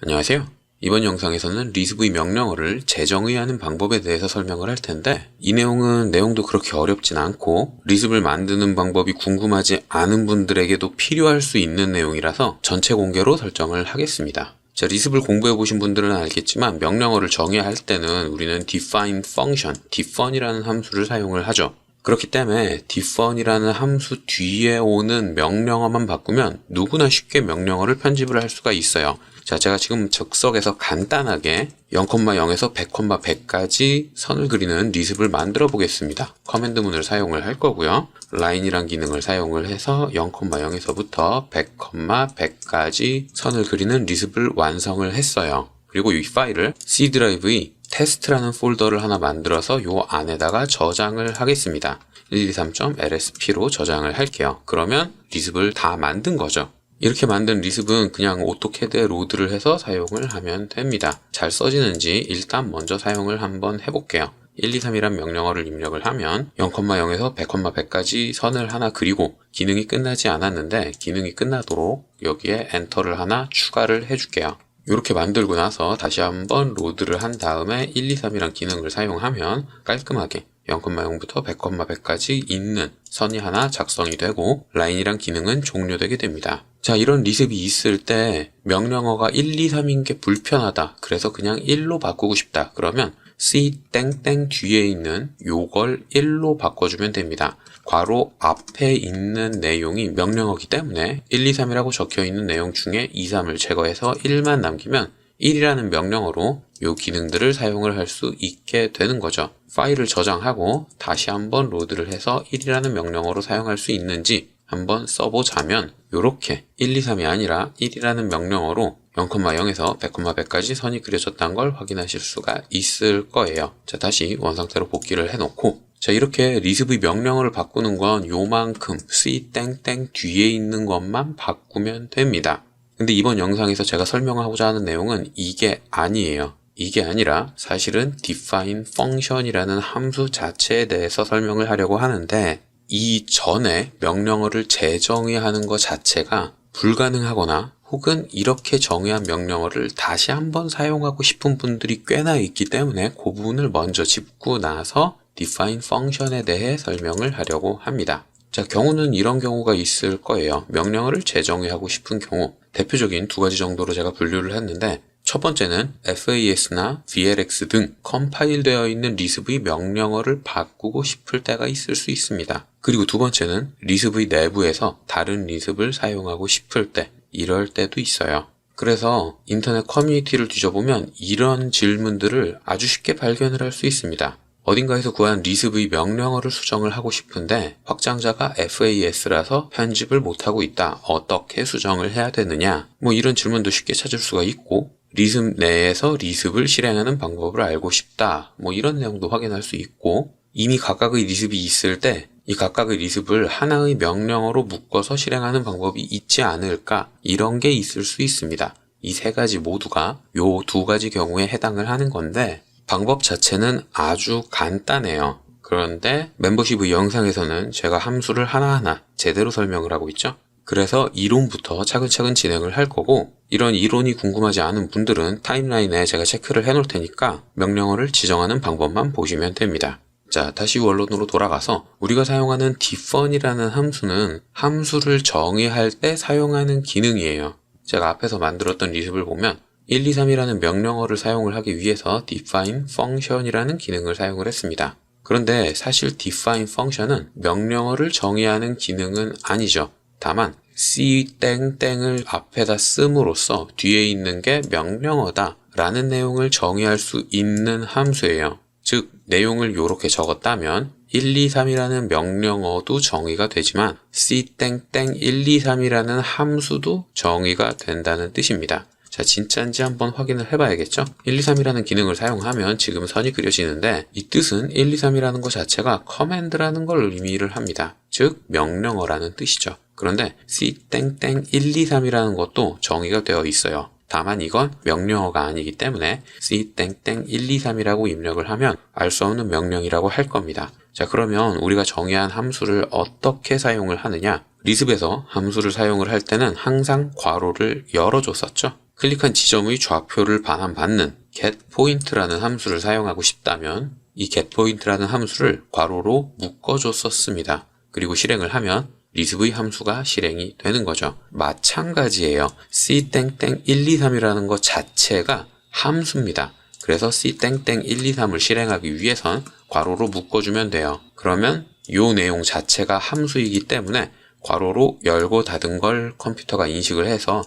안녕하세요. 이번 영상에서는 리스브의 명령어를 재정의하는 방법에 대해서 설명을 할 텐데, 이 내용도 그렇게 어렵진 않고 리스브를 만드는 방법이 궁금하지 않은 분들에게도 필요할 수 있는 내용이라서 전체 공개로 설정을 하겠습니다. 자, 리스브를 공부해 보신 분들은 알겠지만 명령어를 정의할 때는 우리는 define function, defun이라는 함수를 사용을 하죠. 그렇기 때문에 defun이라는 함수 뒤에 오는 명령어만 바꾸면 누구나 쉽게 명령어를 편집을 할 수가 있어요. 자, 제가 지금 즉석에서 간단하게 0,0에서 100,100까지 선을 그리는 리스브를 만들어 보겠습니다. 커맨드문을 사용을 할 거고요. line이란 기능을 사용을 해서 0,0에서부터 100,100까지 선을 그리는 리스브를 완성을 했어요. 그리고 이 파일을 C 드라이브의 테스트라는 폴더를 하나 만들어서 요 안에다가 저장을 하겠습니다. 123.lsp로 저장을 할게요. 그러면 리스브를 다 만든 거죠. 이렇게 만든 리스브는 그냥 오토캐드에 로드를 해서 사용을 하면 됩니다. 잘 써지는지 일단 먼저 사용을 한번 해볼게요. 123이란 명령어를 입력을 하면 0,0에서 100,100까지 선을 하나 그리고 기능이 끝나지 않았는데 기능이 끝나도록 여기에 엔터를 하나 추가를 해줄게요. 이렇게 만들고 나서 다시 한번 로드를 한 다음에 123이란 기능을 사용하면 깔끔하게 0,0부터 100,100까지 있는 선이 하나 작성이 되고 라인이란 기능은 종료되게 됩니다. 자, 이런 리스브이 있을 때 명령어가 1, 2, 3인 게 불편하다. 그래서 그냥 1로 바꾸고 싶다. 그러면 C 땡땡 뒤에 있는 요걸 1로 바꿔주면 됩니다. 괄호 앞에 있는 내용이 명령어이기 때문에 1, 2, 3이라고 적혀있는 내용 중에 2, 3을 제거해서 1만 남기면 1이라는 명령어로 요 기능들을 사용을 할 수 있게 되는 거죠. 파일을 저장하고 다시 한번 로드를 해서 1이라는 명령어로 사용할 수 있는지 한번 써보자면 요렇게 1, 2, 3이 아니라 1이라는 명령어로 0,0에서 100,100까지 선이 그려졌다는 걸 확인하실 수가 있을 거예요. 자, 다시 원상태로 복귀를 해놓고 자, 이렇게 리스브의 명령어를 바꾸는 건 요만큼 C 땡땡 뒤에 있는 것만 바꾸면 됩니다. 근데 이번 영상에서 제가 설명하고자 하는 내용은 이게 아니에요. 이게 아니라 사실은 define function이라는 함수 자체에 대해서 설명을 하려고 하는데 이전에 명령어를 재정의하는 것 자체가 불가능하거나 혹은 이렇게 정의한 명령어를 다시 한번 사용하고 싶은 분들이 꽤나 있기 때문에 그 부분을 먼저 짚고 나서 define function에 대해 설명을 하려고 합니다. 자, 경우는 이런 경우가 있을 거예요. 명령어를 재정의하고 싶은 경우 대표적인 두 가지 정도로 제가 분류를 했는데 첫 번째는 FAS나 VLX 등 컴파일 되어 있는 리스브의 명령어를 바꾸고 싶을 때가 있을 수 있습니다. 그리고 두 번째는 리스브의 내부에서 다른 리스브를 사용하고 싶을 때, 이럴 때도 있어요. 그래서 인터넷 커뮤니티를 뒤져보면 이런 질문들을 아주 쉽게 발견을 할 수 있습니다. 어딘가에서 구한 리스브의 명령어를 수정을 하고 싶은데 확장자가 FAS라서 편집을 못하고 있다. 어떻게 수정을 해야 되느냐? 이런 질문도 쉽게 찾을 수가 있고 리스브 내에서 리스브를 실행하는 방법을 알고 싶다. 이런 내용도 확인할 수 있고 이미 각각의 리스브이 있을 때 이 각각의 리스브를 하나의 명령어로 묶어서 실행하는 방법이 있지 않을까? 이런 게 있을 수 있습니다. 이 세 가지 모두가 요 두 가지 경우에 해당을 하는 건데 방법 자체는 아주 간단해요. 그런데 멤버십의 영상에서는 제가 함수를 하나하나 제대로 설명을 하고 있죠. 그래서 이론부터 차근차근 진행을 할 거고 이런 이론이 궁금하지 않은 분들은 타임라인에 제가 체크를 해놓을 테니까 명령어를 지정하는 방법만 보시면 됩니다. 자, 다시 원론으로 돌아가서 우리가 사용하는 defun이라는 함수는 함수를 정의할 때 사용하는 기능이에요. 제가 앞에서 만들었던 리스브를 보면 1, 2, 3이라는 명령어를 사용을 하기 위해서 define function이라는 기능을 사용을 했습니다. 그런데 사실 define function은 명령어를 정의하는 기능은 아니죠. 다만 C 땡땡을 앞에다 씀으로써 뒤에 있는 게 명령어다 라는 내용을 정의할 수 있는 함수예요. 즉 내용을 이렇게 적었다면 1, 2, 3이라는 명령어도 정의가 되지만 C 땡땡 1, 2, 3이라는 함수도 정의가 된다는 뜻입니다. 자, 진짜인지 한번 확인을 해봐야겠죠? 1, 2, 3이라는 기능을 사용하면 지금 선이 그려지는데 이 뜻은 1, 2, 3이라는 것 자체가 커맨드라는 걸 의미를 합니다. 즉 명령어라는 뜻이죠. 그런데 C 땡땡 1, 2, 3이라는 것도 정의가 되어 있어요. 다만 이건 명령어가 아니기 때문에 C 땡땡 1, 2, 3이라고 입력을 하면 알 수 없는 명령이라고 할 겁니다. 자, 그러면 우리가 정의한 함수를 어떻게 사용을 하느냐? 리스브에서 함수를 사용을 할 때는 항상 괄호를 열어줬었죠. 클릭한 지점의 좌표를 반환받는 getPoint라는 함수를 사용하고 싶다면 이 getPoint라는 함수를 괄호로 묶어줬었습니다. 그리고 실행을 하면 리스브의 함수가 실행이 되는 거죠. 마찬가지예요. c-123이라는 것 자체가 함수입니다. 그래서 c-123을 실행하기 위해선 괄호로 묶어주면 돼요. 그러면 이 내용 자체가 함수이기 때문에 괄호로 열고 닫은 걸 컴퓨터가 인식을 해서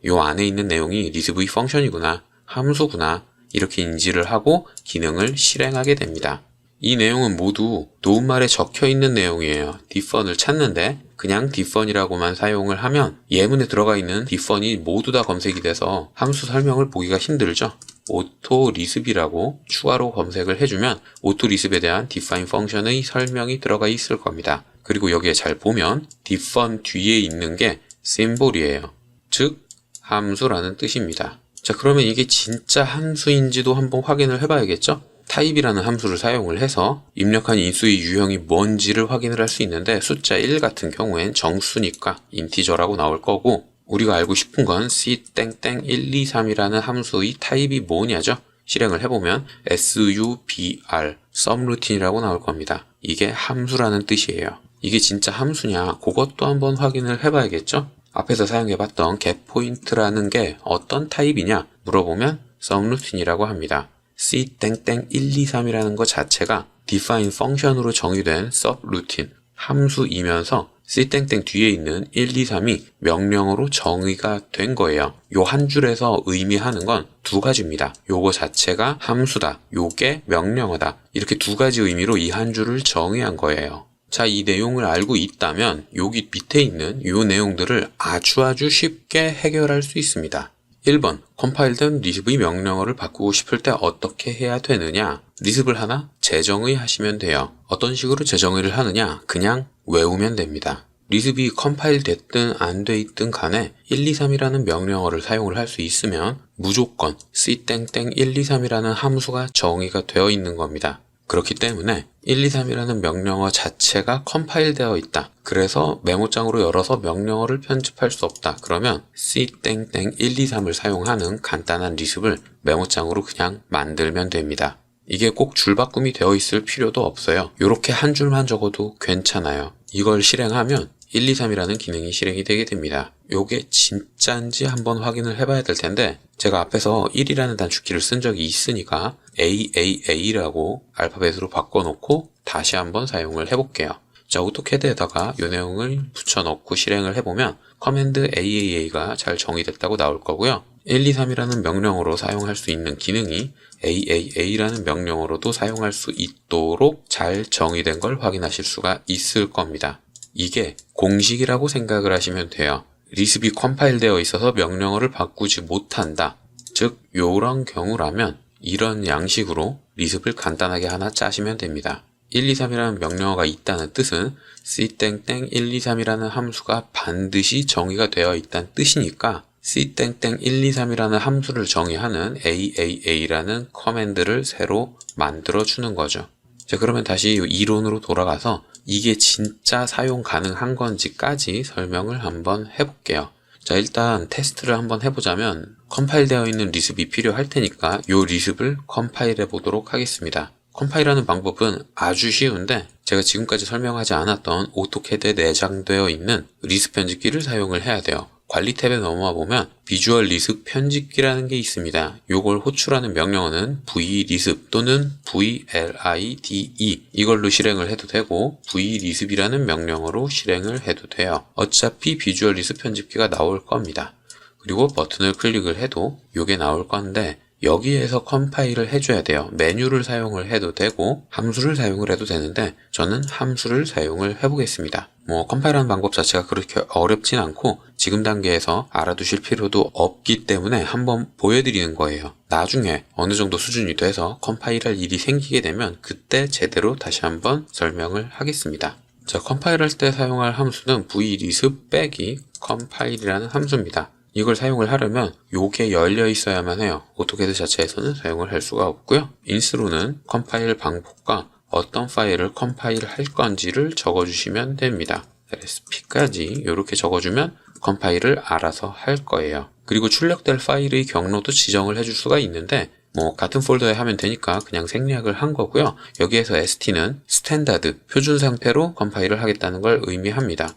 요 안에 있는 내용이 리스브의 펑션이구나, 함수구나 이렇게 인지를 하고 기능을 실행하게 됩니다. 이 내용은 모두 노은말에 적혀있는 내용이에요. diffun을 찾는데 그냥 diffun이라고만 사용을 하면 예문에 들어가 있는 diffun이 모두 다 검색이 돼서 함수 설명을 보기가 힘들죠. autolisb이라고 추가로 검색을 해주면 autolisb에 대한 define 펑션의 설명이 들어가 있을 겁니다. 그리고 여기에 잘 보면 diffun 뒤에 있는 게 symbol이에요. 즉 함수라는 뜻입니다. 자, 그러면 이게 진짜 함수인지도 한번 확인을 해봐야겠죠? 타입이라는 함수를 사용을 해서 입력한 인수의 유형이 뭔지를 확인을 할 수 있는데 숫자 1 같은 경우엔 정수니까 인티저라고 나올 거고, 우리가 알고 싶은 건 c-123이라는 함수의 타입이 뭐냐죠? 실행을 해보면 subr, subroutine이라고 나올 겁니다. 이게 함수라는 뜻이에요. 이게 진짜 함수냐? 그것도 한번 확인을 해봐야겠죠? 앞에서 사용해봤던 getPoint라는 게 어떤 타입이냐? 물어보면 subroutine이라고 합니다. c-123이라는 것 자체가 define 펑션으로 정의된 subroutine, 함수이면서 c 뒤에 있는 1, 2, 3이 명령어로 정의가 된 거예요. 요 한 줄에서 의미하는 건 두 가지입니다. 요거 자체가 함수다, 요게 명령어다. 이렇게 두 가지 의미로 이 한 줄을 정의한 거예요. 자, 이 내용을 알고 있다면 여기 밑에 있는 요 내용들을 아주 쉽게 해결할 수 있습니다. 1번, 컴파일된 리스브의 명령어를 바꾸고 싶을 때 어떻게 해야 되느냐? 리스브를 하나 재정의 하시면 돼요. 어떤 식으로 재정의를 하느냐? 그냥 외우면 됩니다. 리스브이 컴파일 됐든 안 돼 있든 간에 123이라는 명령어를 사용을 할 수 있으면 무조건 c-123이라는 함수가 정의가 되어 있는 겁니다. 그렇기 때문에 123이라는 명령어 자체가 컴파일 되어 있다. 그래서 메모장으로 열어서 명령어를 편집할 수 없다. 그러면 c-123을 사용하는 간단한 리스브를 메모장으로 그냥 만들면 됩니다. 이게 꼭 줄바꿈이 되어 있을 필요도 없어요. 이렇게 한 줄만 적어도 괜찮아요. 이걸 실행하면 123이라는 기능이 실행이 되게 됩니다. 요게 진짜인지 한번 확인을 해봐야 될 텐데 제가 앞에서 1이라는 단축키를 쓴 적이 있으니까 AAA라고 알파벳으로 바꿔놓고 다시 한번 사용을 해볼게요. 자, 오토캐드에다가 이 내용을 붙여넣고 실행을 해보면 커맨드 AAA가 잘 정의됐다고 나올 거고요. 123이라는 명령어로 사용할 수 있는 기능이 AAA라는 명령어로도 사용할 수 있도록 잘 정의된 걸 확인하실 수가 있을 겁니다. 이게 공식이라고 생각을 하시면 돼요. 리스브이 컴파일 되어 있어서 명령어를 바꾸지 못한다. 즉 요런 경우라면 이런 양식으로 리스브를 간단하게 하나 짜시면 됩니다. 123이라는 명령어가 있다는 뜻은 c-123이라는 함수가 반드시 정의가 되어 있다는 뜻이니까 c-123이라는 함수를 정의하는 AAA라는 커맨드를 새로 만들어 주는 거죠. 자, 그러면 다시 이론으로 돌아가서 이게 진짜 사용 가능한 건지까지 설명을 한번 해볼게요. 자, 일단 테스트를 한번 해보자면 컴파일 되어 있는 리스브이 필요할 테니까 이 리스브를 컴파일해 보도록 하겠습니다. 컴파일하는 방법은 아주 쉬운데 제가 지금까지 설명하지 않았던 오토캐드에 내장되어 있는 리스브 편집기를 사용을 해야 돼요. 관리 탭에 넘어와 보면 비주얼 리스브 편집기라는 게 있습니다. 요걸 호출하는 명령어는 vlisb 또는 vlide 이걸로 실행을 해도 되고 vlisb이라는 명령어로 실행을 해도 돼요. 어차피 비주얼 리스브 편집기가 나올 겁니다. 그리고 버튼을 클릭을 해도 요게 나올 건데 여기에서 컴파일을 해줘야 돼요. 메뉴를 사용을 해도 되고 함수를 사용을 해도 되는데 저는 함수를 사용을 해보겠습니다. 컴파일하는 방법 자체가 그렇게 어렵진 않고 지금 단계에서 알아두실 필요도 없기 때문에 한번 보여드리는 거예요. 나중에 어느 정도 수준이 돼서 컴파일할 일이 생기게 되면 그때 제대로 다시 한번 설명을 하겠습니다. 자, 컴파일할 때 사용할 함수는 vlisb 빼기 컴파일이라는 함수입니다. 이걸 사용을 하려면 요게 열려 있어야만 해요. 오토캐드 자체에서는 사용을 할 수가 없고요. 인스로는 컴파일 방법과 어떤 파일을 컴파일 할 건지를 적어주시면 됩니다. rsp까지 이렇게 적어주면 컴파일을 알아서 할 거예요. 그리고 출력될 파일의 경로도 지정을 해줄 수가 있는데 같은 폴더에 하면 되니까 그냥 생략을 한 거고요. 여기에서 st는 스탠다드, 표준 상태로 컴파일을 하겠다는 걸 의미합니다.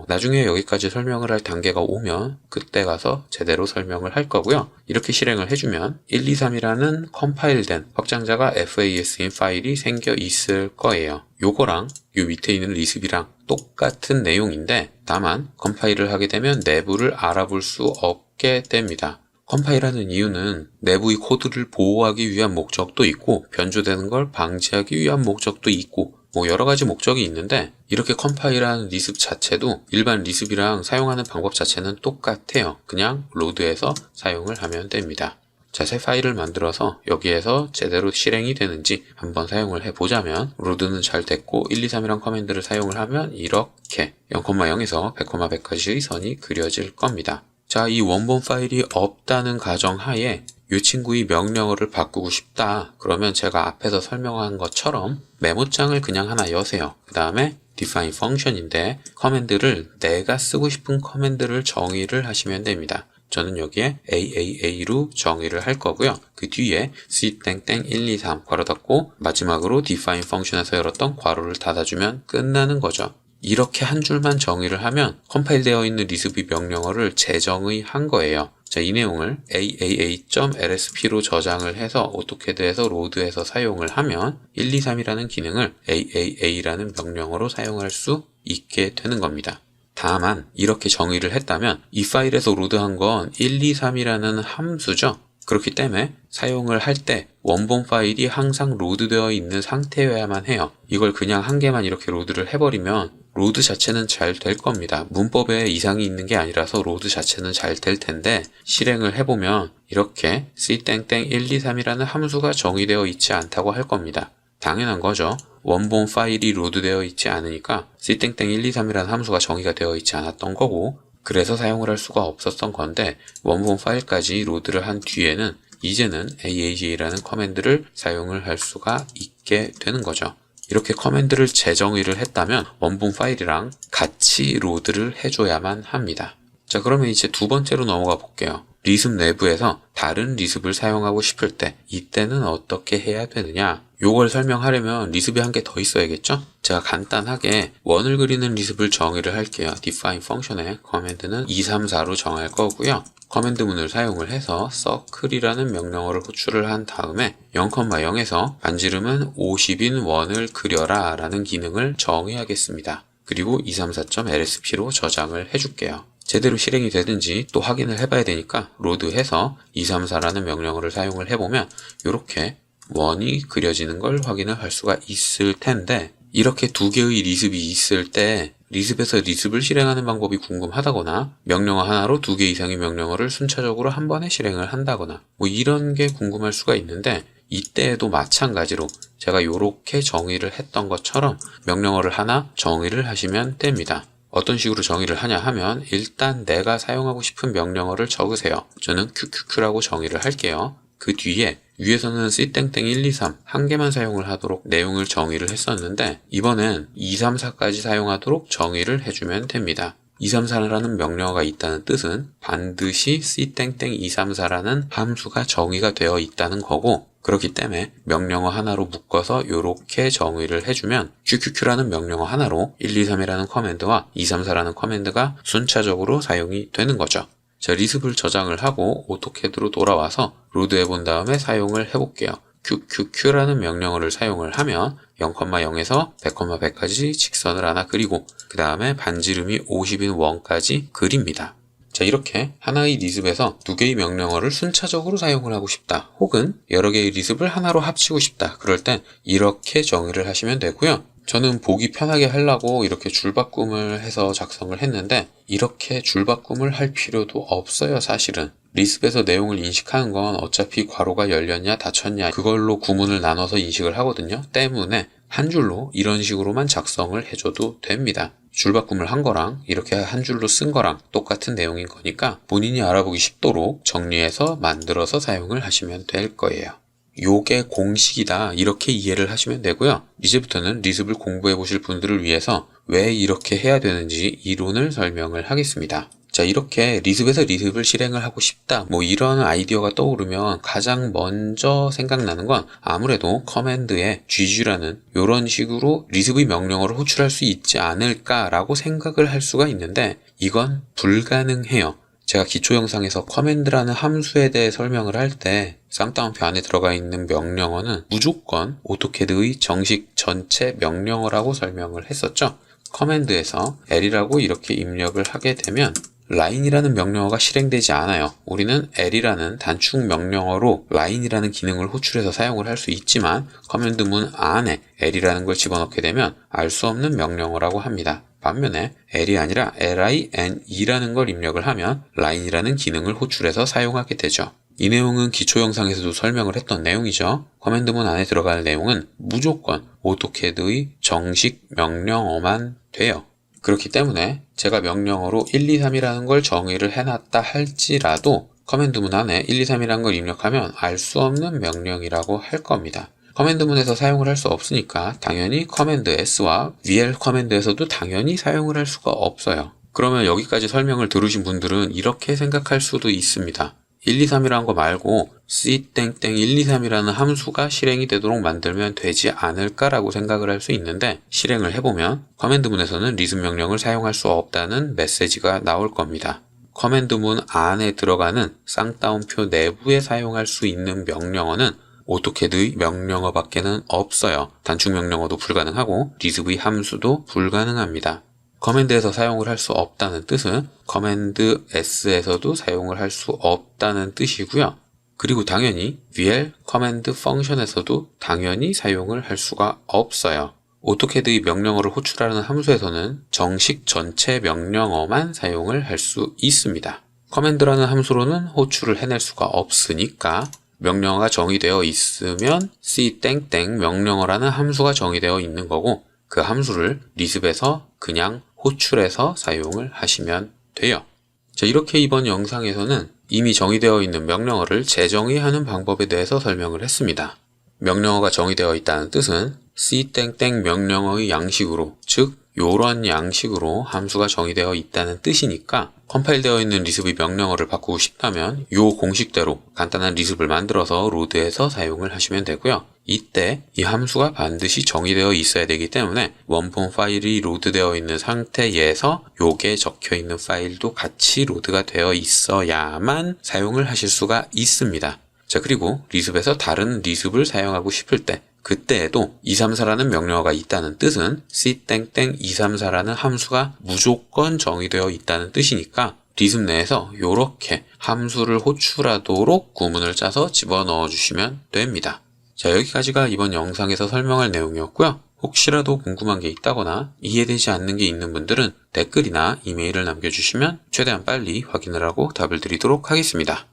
나중에 여기까지 설명을 할 단계가 오면 그때 가서 제대로 설명을 할 거고요. 이렇게 실행을 해주면 123이라는 컴파일된 확장자가 FAS인 파일이 생겨 있을 거예요. 요거랑 요 밑에 있는 리습이랑 똑같은 내용인데 다만 컴파일을 하게 되면 내부를 알아볼 수 없게 됩니다. 컴파일하는 이유는 내부의 코드를 보호하기 위한 목적도 있고 변조되는 걸 방지하기 위한 목적도 있고 여러 가지 목적이 있는데 이렇게 컴파일하는 리습 자체도 일반 리습이랑 사용하는 방법 자체는 똑같아요. 그냥 로드해서 사용을 하면 됩니다. 자, 새 파일을 만들어서 여기에서 제대로 실행이 되는지 한번 사용을 해보자면 로드는 잘 됐고 123이란 커맨드를 사용을 하면 이렇게 0,0에서 100,100까지의 선이 그려질 겁니다. 자, 이 원본 파일이 없다는 가정하에 이 친구의 명령어를 바꾸고 싶다. 그러면 제가 앞에서 설명한 것처럼 메모장을 그냥 하나 여세요. 그 다음에 define function인데 커맨드를 내가 쓰고 싶은 커맨드를 정의를 하시면 됩니다. 저는 여기에 AAA로 정의를 할 거고요. 그 뒤에 c123 괄호 닫고 마지막으로 define function에서 열었던 괄호를 닫아주면 끝나는 거죠. 이렇게 한 줄만 정의를 하면 컴파일되어 있는 리습의 명령어를 재정의한 거예요. 자, 이 내용을 aaa.lsp로 저장을 해서 오토캐드에서 로드해서 사용을 하면 123이라는 기능을 aaa라는 명령어로 사용할 수 있게 되는 겁니다. 다만 이렇게 정의를 했다면 이 파일에서 로드한 건 123이라는 함수죠. 그렇기 때문에 사용을 할 때 원본 파일이 항상 로드되어 있는 상태여야만 해요. 이걸 그냥 한 개만 이렇게 로드를 해버리면 로드 자체는 잘 될 겁니다. 문법에 이상이 있는 게 아니라서 로드 자체는 잘 될 텐데 실행을 해보면 이렇게 c123이라는 함수가 정의되어 있지 않다고 할 겁니다. 당연한 거죠. 원본 파일이 로드되어 있지 않으니까 c123이라는 함수가 정의가 되어 있지 않았던 거고 그래서 사용을 할 수가 없었던 건데 원본 파일까지 로드를 한 뒤에는 이제는 AAG라는 커맨드를 사용을 할 수가 있게 되는 거죠. 이렇게 커맨드를 재정의를 했다면 원본 파일이랑 같이 로드를 해줘야만 합니다. 자, 그러면 이제 두 번째로 넘어가 볼게요. 리습 내부에서 다른 리습을 사용하고 싶을 때 이때는 어떻게 해야 되느냐? 요걸 설명하려면 리습이 한 개 더 있어야겠죠? 제가 간단하게 원을 그리는 리습을 정의를 할게요. define function의 커맨드는 234로 정할 거고요. 커맨드 문을 사용을 해서 circle이라는 명령어를 호출을 한 다음에 0,0에서 반지름은 50인 원을 그려라 라는 기능을 정의하겠습니다. 그리고 234.lsp로 저장을 해줄게요. 제대로 실행이 되든지 또 확인을 해봐야 되니까 로드해서 234라는 명령어를 사용을 해보면 이렇게 원이 그려지는 걸 확인을 할 수가 있을 텐데 이렇게 두 개의 리습이 있을 때 리습에서 리습을 실행하는 방법이 궁금하다거나 명령어 하나로 두 개 이상의 명령어를 순차적으로 한 번에 실행을 한다거나 이런 게 궁금할 수가 있는데 이때에도 마찬가지로 제가 이렇게 정의를 했던 것처럼 명령어를 하나 정의를 하시면 됩니다. 어떤 식으로 정의를 하냐 하면 일단 내가 사용하고 싶은 명령어를 적으세요. 저는 qq라고 정의를 할게요. 그 뒤에 위에서는 c123 한 개만 사용을 하도록 내용을 정의를 했었는데 이번엔 234까지 사용하도록 정의를 해주면 됩니다. 234라는 명령어가 있다는 뜻은 반드시 c234라는 함수가 정의가 되어 있다는 거고 그렇기 때문에 명령어 하나로 묶어서 이렇게 정의를 해주면 qq라는 명령어 하나로 123이라는 커맨드와 234라는 커맨드가 순차적으로 사용이 되는 거죠. 자, 리습을 저장을 하고 오토캐드로 돌아와서 로드 해본 다음에 사용을 해볼게요. qq라는 명령어를 사용을 하면 0,0에서 100,100까지 직선을 하나 그리고 그 다음에 반지름이 50인 원까지 그립니다. 자, 이렇게 하나의 리습에서 두 개의 명령어를 순차적으로 사용을 하고 싶다. 혹은 여러 개의 리습을 하나로 합치고 싶다. 그럴 땐 이렇게 정의를 하시면 되고요. 저는 보기 편하게 하려고 이렇게 줄바꿈을 해서 작성을 했는데 이렇게 줄바꿈을 할 필요도 없어요, 사실은. 리습에서 내용을 인식하는 건 어차피 괄호가 열렸냐 닫혔냐 그걸로 구문을 나눠서 인식을 하거든요. 때문에 한 줄로 이런 식으로만 작성을 해줘도 됩니다. 줄바꿈을 한 거랑 이렇게 한 줄로 쓴 거랑 똑같은 내용인 거니까 본인이 알아보기 쉽도록 정리해서 만들어서 사용을 하시면 될 거예요. 요게 공식이다 이렇게 이해를 하시면 되고요. 이제부터는 리습을 공부해 보실 분들을 위해서 왜 이렇게 해야 되는지 이론을 설명을 하겠습니다. 자, 이렇게 리습에서 리습을 실행을 하고 싶다, 뭐 이런 아이디어가 떠오르면 가장 먼저 생각나는 건 아무래도 커맨드에 gg라는 이런 식으로 리습의 명령어를 호출할 수 있지 않을까라고 생각을 할 수가 있는데, 이건 불가능해요. 제가 기초 영상에서 커맨드라는 함수에 대해 설명을 할 때 쌍따옴표 안에 들어가 있는 명령어는 무조건 오토캐드의 정식 전체 명령어라고 설명을 했었죠. 커맨드에서 L이라고 이렇게 입력을 하게 되면 line이라는 명령어가 실행되지 않아요. 우리는 L이라는 단축 명령어로 line이라는 기능을 호출해서 사용을 할 수 있지만 커맨드문 안에 L이라는 걸 집어넣게 되면 알 수 없는 명령어라고 합니다. 반면에 L이 아니라 line이라는 걸 입력을 하면 line이라는 기능을 호출해서 사용하게 되죠. 이 내용은 기초 영상에서도 설명을 했던 내용이죠. 커맨드문 안에 들어갈 내용은 무조건 오토캐드의 정식 명령어만 돼요. 그렇기 때문에 제가 명령어로 1, 2, 3이라는 걸 정의를 해놨다 할지라도 커맨드문 안에 1, 2, 3이라는 걸 입력하면 알 수 없는 명령이라고 할 겁니다. 커맨드문에서 사용을 할 수 없으니까 당연히 커맨드 S와 VL 커맨드에서도 당연히 사용을 할 수가 없어요. 그러면 여기까지 설명을 들으신 분들은 이렇게 생각할 수도 있습니다. 1, 2, 3이라는 거 말고 c*123이라는 함수가 실행이 되도록 만들면 되지 않을까라고 생각을 할 수 있는데, 실행을 해보면 커맨드문에서는 리습 명령을 사용할 수 없다는 메시지가 나올 겁니다. 커맨드문 안에 들어가는 쌍따옴표 내부에 사용할 수 있는 명령어는 오토캐드의 명령어 밖에는 없어요. 단축 명령어도 불가능하고 리습의 함수도 불가능합니다. 커맨드에서 사용을 할 수 없다는 뜻은 커맨드 S에서도 사용을 할 수 없다는 뜻이고요. 그리고 당연히 VL 커맨드 펑션에서도 당연히 사용을 할 수가 없어요. 오토캐드의 명령어를 호출하는 함수에서는 정식 전체 명령어만 사용을 할 수 있습니다. 커맨드라는 함수로는 호출을 해낼 수가 없으니까 명령어가 정의되어 있으면 c** 명령어라는 함수가 정의되어 있는 거고, 그 함수를 리습에서 그냥 호출해서 사용을 하시면 돼요. 자, 이렇게 이번 영상에서는 이미 정의되어 있는 명령어를 재정의하는 방법에 대해서 설명을 했습니다. 명령어가 정의되어 있다는 뜻은 c** 명령어의 양식으로, 즉 요런 양식으로 함수가 정의되어 있다는 뜻이니까 컴파일되어 있는 리습의 명령어를 바꾸고 싶다면 요 공식대로 간단한 리습을 만들어서 로드에서 사용을 하시면 되고요. 이때 이 함수가 반드시 정의되어 있어야 되기 때문에 원본 파일이 로드되어 있는 상태에서 요게 적혀 있는 파일도 같이 로드가 되어 있어야만 사용을 하실 수가 있습니다. 자, 그리고 리습에서 다른 리습을 사용하고 싶을 때, 그때에도 234라는 명령어가 있다는 뜻은 c*234라는 함수가 무조건 정의되어 있다는 뜻이니까 리습 내에서 요렇게 함수를 호출하도록 구문을 짜서 집어넣어 주시면 됩니다. 자, 여기까지가 이번 영상에서 설명할 내용이었고요. 혹시라도 궁금한 게 있다거나 이해되지 않는 게 있는 분들은 댓글이나 이메일을 남겨주시면 최대한 빨리 확인을 하고 답을 드리도록 하겠습니다.